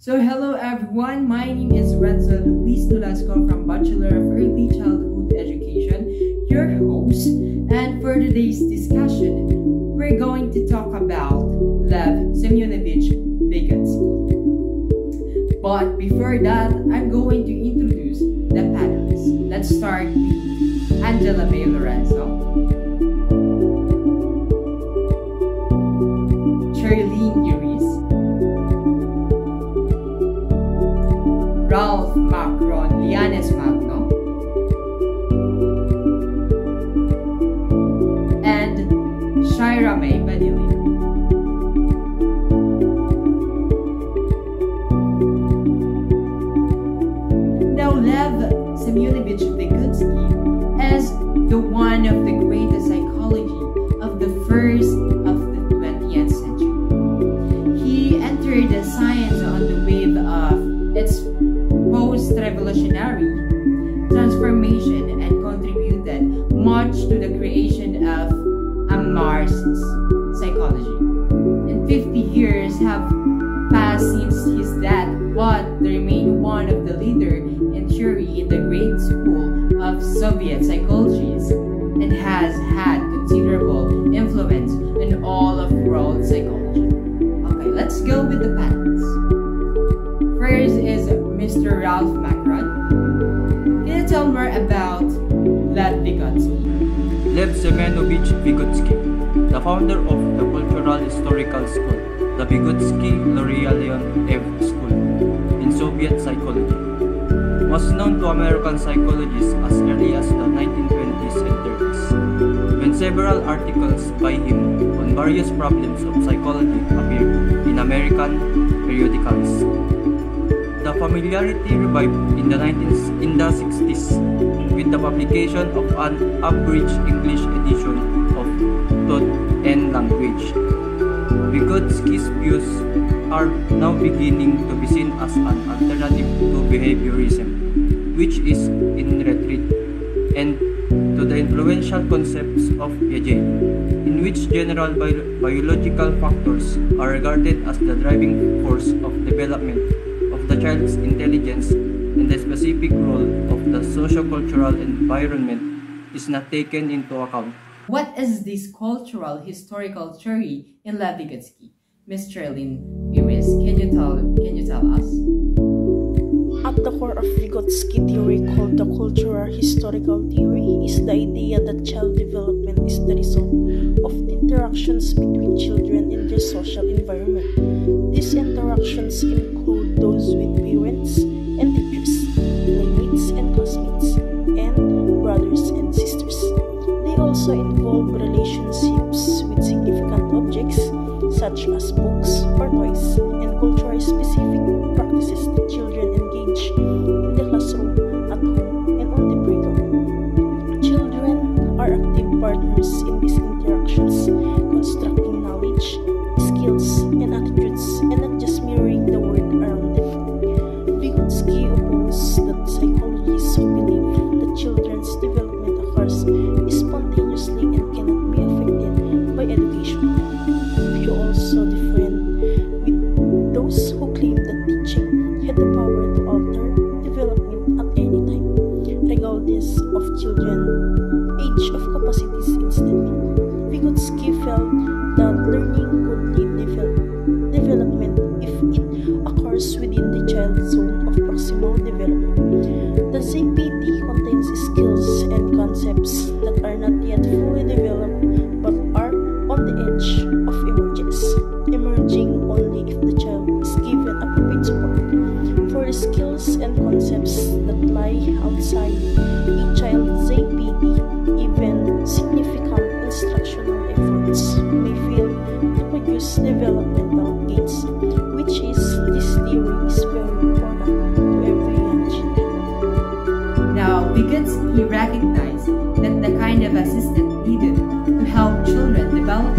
So hello everyone, my name is Renzo Luis Nolasco from Bachelor of Early Childhood Education, your host, and for today's discussion, we're going to talk about Lev Semyonovich Vygotsky. But before that, I'm going to introduce the panelists. Let's start with Angela May Lorenzo, Charlene Iris, Ralph Macron Lianes Magno, and Shira May Badilio. Now, Lev Semyonovich Vygotsky is the one of the greatest psychology of the first of the 20th century. He entered the science on the wave of its post-revolutionary transformation and contributed much to the creation of a Marxist psychology. And 50 years have passed since his death, but they remain one of the leaders in theory in the great school of Soviet psychologies and has had considerable influence in all of world psychology. Okay, let's go with the panels. First is Mr. Ralph Macron. Can you tell more about Lev Vygotsky? Lev Semyonovich Vygotsky, the founder of the Cultural Historical School, the Vygotsky Lorya-Leonev School in Soviet psychology, was known to American psychologists as early as the 1920s and 30s, when several articles by him on various problems of psychology appeared in American periodicals. The familiarity revived in the 60s with the publication of an abridged English edition of Thought and Language. Vygotsky's views are now beginning to be seen as an alternative to behaviorism, which is in retreat, and to the influential concepts of Piaget, in which general biological factors are regarded as the driving force of development of the child's intelligence, and the specific role of the socio-cultural environment is not taken into account. What is this cultural historical theory in Lev Vygotsky? Ms. Charlene Iris, can you tell us? At the core of Vygotsky theory, called the cultural historical theory, is the idea that child development is the result of the interactions between children in their social environment. These interactions include those with parents and teachers, playmates and classmates, and brothers and sisters. They also involve relationships with significant objects such as books or toys, and cultural-specific practices that children engage in the classroom, at home, and on the playground. Children are active partners in these interactions, constructing knowledge, skills, and attitudes, and not just mirroring the world around them. Vygotsky opposes that psychologists who believe that children's development occurs spontaneously and cannot be affected by education. He also different with those who claim that teaching had the power to alter development at any time, regardless of children's age of capacities. Instead, Vygotsky felt that learning could lead development if it occurs within the child's zone of proximal development. The ZPD contains skills and concepts that are not yet fully developed but are on the edge of emergence, emerging only if the child is given appropriate support. For the skills and concepts that lie outside a child's ZPD, even significant instructional efforts may fail to produce developmental gains, which is this theory is very important to every young child. Now, Vygotsky recognized that the kind of assistance needed to help children develop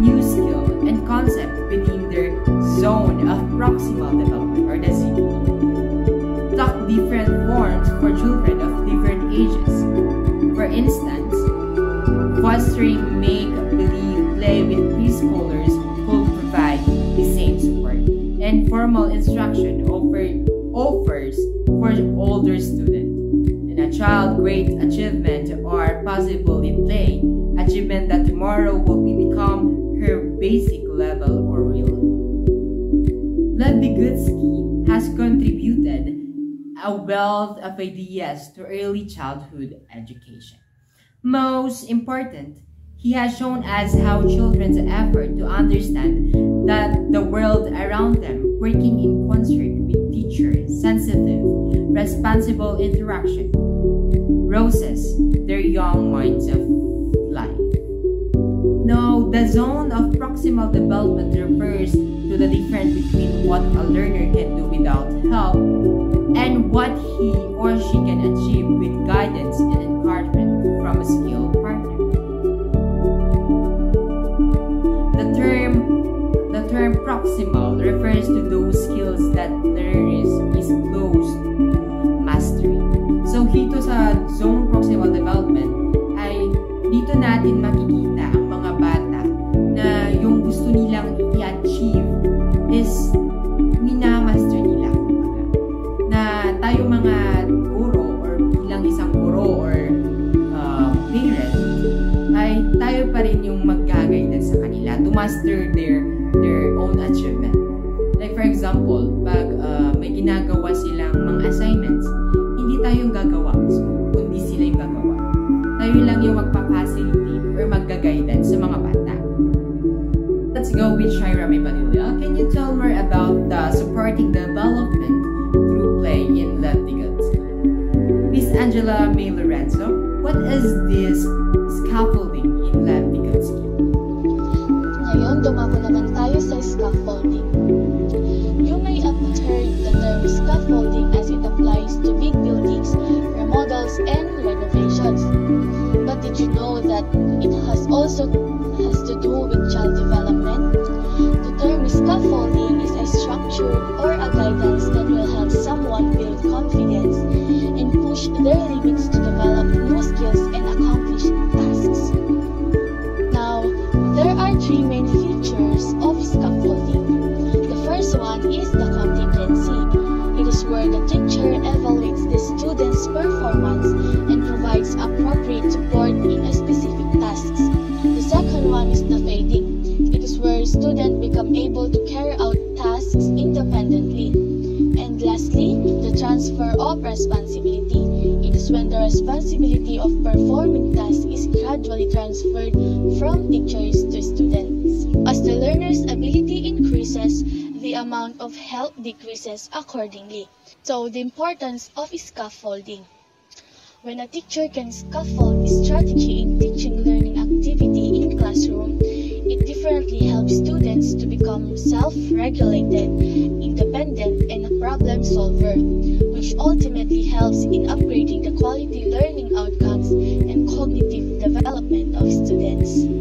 new skill and concept within their zone of proximal development, or the ZPD, took different forms for children of different ages. For instance, fostering make-believe play with preschoolers could provide the same support. And for formal instruction offers for older students. And a child's great achievement are possible in play, achievement that tomorrow will become her basic level or real. Lev Vygotsky has contributed a wealth of ideas to early childhood education. Most important, he has shown us how children's effort to understand that the world around them, working in concert with teachers, sensitive, responsible interaction, roses their young minds of life. Now, the zone of proximal development refers to the difference between what a learner can do without help and what he or she can achieve with guidance and encouragement from a skilled partner. The term proximal refers to those skills that learner is close to mastery. So dito sa zone proximal development ay dito natin makikita ang mga bata na yung gusto nilang i-achieve is minamaster nila. Na tayo mga guro or bilang isang guro or parent ay tayo pa rin yung mag-guidance sa kanila to master their own achievement. Like for example, pag may ginagawa silang mga assignments, hindi tayo yung gagawa mismo, kundi sila yung gagawa. Tayo lang yung magpa-facilitate or mag-guidance sa mga bata. Let's go with Shaira May Padilla. Can you tell more about the supporting development through play in Lev Vygotsky? Miss Angela May Lorenzo, what is this scaffolding in Lev Vygotsky? Ngayon, dumako naman tayo sa scaffolding. You may have heard the term scaffolding as it applies to big buildings, remodels, and renovations. But did you know that it also has to do with child development? The term scaffolding is a structure or a guidance that will help someone build confidence and push their limits to develop new skills and accomplish tasks. Now, there are three main features of scaffolding. The first one is the contingency. It is where the teacher evaluates the student's performance and provides appropriate support in a specific tasks. The second one is the fading. It is where students become able to carry out tasks independently. And lastly, the transfer of responsibility. It is when the responsibility of performing tasks is gradually transferred from teachers to students. As the learner's ability increases, the amount of help decreases accordingly. So, the importance of scaffolding. When a teacher can scaffold strategy in teaching learning activity in classroom, it differently helps students to become self-regulated, independent, and a problem solver, which ultimately helps in upgrading the quality learning outcomes and cognitive development of students.